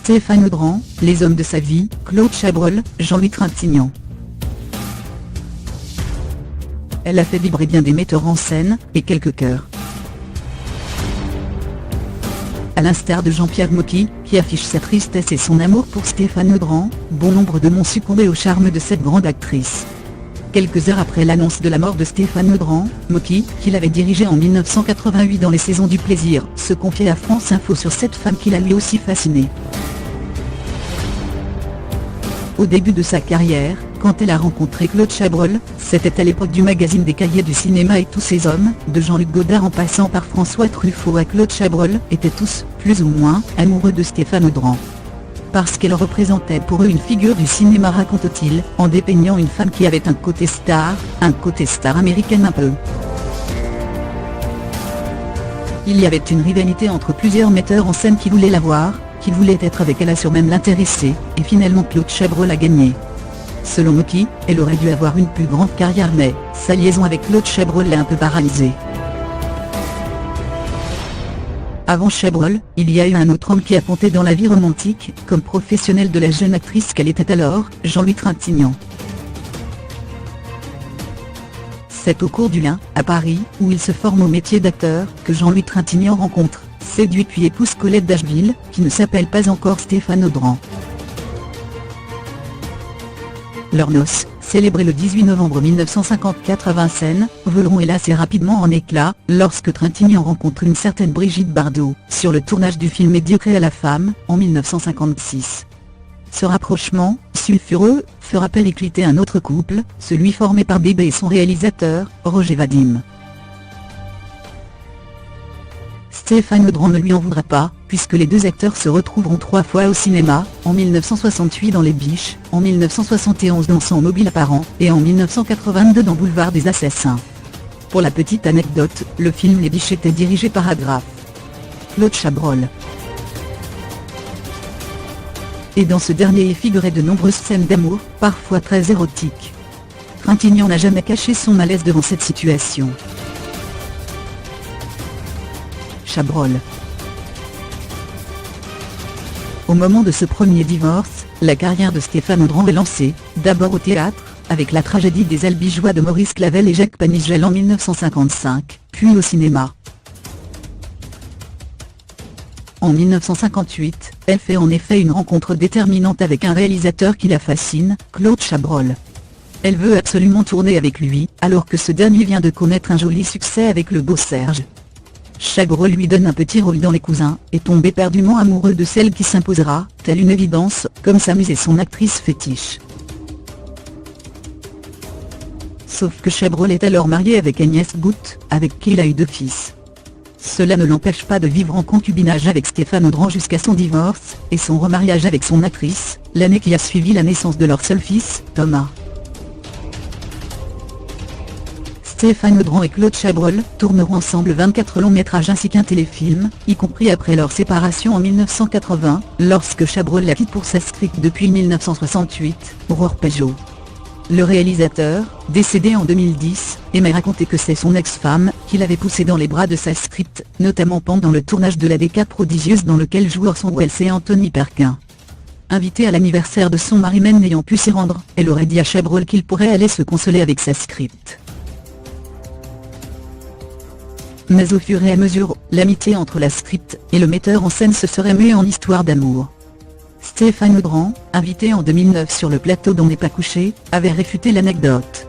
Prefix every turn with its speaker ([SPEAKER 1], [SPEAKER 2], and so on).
[SPEAKER 1] Stéphane Audran, les hommes de sa vie, Claude Chabrol, Jean-Louis Trintignant. Elle a fait vibrer bien des metteurs en scène, et quelques cœurs. À l'instar de Jean-Pierre Mocky, qui affiche sa tristesse et son amour pour Stéphane Audran, bon nombre de m'ont succombé au charme de cette grande actrice. Quelques heures après l'annonce de la mort de Stéphane Audran, Mocky, qui l'avait dirigé en 1988 dans Les Saisons du Plaisir, se confiait à France Info sur cette femme qui l'a lui aussi fasciné. Au début de sa carrière, quand elle a rencontré Claude Chabrol, c'était à l'époque du magazine des Cahiers du cinéma et tous ces hommes, de Jean-Luc Godard en passant par François Truffaut à Claude Chabrol, étaient tous, plus ou moins, amoureux de Stéphane Audran. Parce qu'elle représentait pour eux une figure du cinéma, raconte-t-il, en dépeignant une femme qui avait un côté star américaine un peu. Il y avait une rivalité entre plusieurs metteurs en scène qui voulaient la voir, qui voulaient être avec elle, a sur même l'intéressé, et finalement Claude Chabrol a gagné. Selon Mocky, elle aurait dû avoir une plus grande carrière mais, sa liaison avec Claude Chabrol l'a un peu paralysée. Avant Chabrol, il y a eu un autre homme qui a compté dans la vie romantique, comme professionnel de la jeune actrice qu'elle était alors, Jean-Louis Trintignant. C'est au cours du Lin, à Paris, où il se forme au métier d'acteur, que Jean-Louis Trintignant rencontre, séduit puis épouse Colette d'Asheville, qui ne s'appelle pas encore Stéphane Audran. Leurs noces, célébrées le 18 novembre 1954 à Vincennes, voleront hélas et rapidement en éclats, lorsque Trintignant rencontre une certaine Brigitte Bardot, sur le tournage du film Médiocre à la femme, en 1956. Ce rapprochement, sulfureux, fera péricliter un autre couple, celui formé par Bébé et son réalisateur, Roger Vadim. Stéphane Audran ne lui en voudra pas, puisque les deux acteurs se retrouveront 3 fois au cinéma, en 1968 dans Les Biches, en 1971 dans Son mobile apparent, et en 1982 dans Boulevard des Assassins. Pour la petite anecdote, le film Les Biches était dirigé par Agraf Claude Chabrol. Et dans ce dernier figuraient de nombreuses scènes d'amour, parfois très érotiques. Trintignant n'a jamais caché son malaise devant cette situation. Chabrol. Au moment de ce premier divorce, la carrière de Stéphane Audran est lancée, d'abord au théâtre, avec la tragédie des Albigeois de Maurice Clavel et Jacques Panigel en 1955, puis au cinéma. En 1958, elle fait en effet une rencontre déterminante avec un réalisateur qui la fascine, Claude Chabrol. Elle veut absolument tourner avec lui, alors que ce dernier vient de connaître un joli succès avec Le Beau Serge. Chabrol lui donne un petit rôle dans Les Cousins, et tombe éperdument amoureux de celle qui s'imposera, telle une évidence, comme sa muse et son actrice fétiche. Sauf que Chabrol est alors marié avec Agnès Goutte, avec qui il a eu 2 fils. Cela ne l'empêche pas de vivre en concubinage avec Stéphane Audran jusqu'à son divorce, et son remariage avec son actrice, l'année qui a suivi la naissance de leur seul fils, Thomas. Stéphane Audran et Claude Chabrol tourneront ensemble 24 longs métrages ainsi qu'un téléfilm, y compris après leur séparation en 1980, lorsque Chabrol la quitte pour sa script depuis 1968, Aurore Pajot. Le réalisateur, décédé en 2010, aimait raconter que c'est son ex-femme, qui l'avait poussé dans les bras de sa script, notamment pendant le tournage de La Décade prodigieuse dans lequel jouent Orson Welles et Anthony Perquin. Invitée à l'anniversaire de son mari même n'ayant pu s'y rendre, elle aurait dit à Chabrol qu'il pourrait aller se consoler avec sa script. Mais au fur et à mesure, l'amitié entre la script et le metteur en scène se serait muée en histoire d'amour. Stéphane Audran, invité en 2009 sur le plateau d'On n'est pas couché, avait réfuté l'anecdote.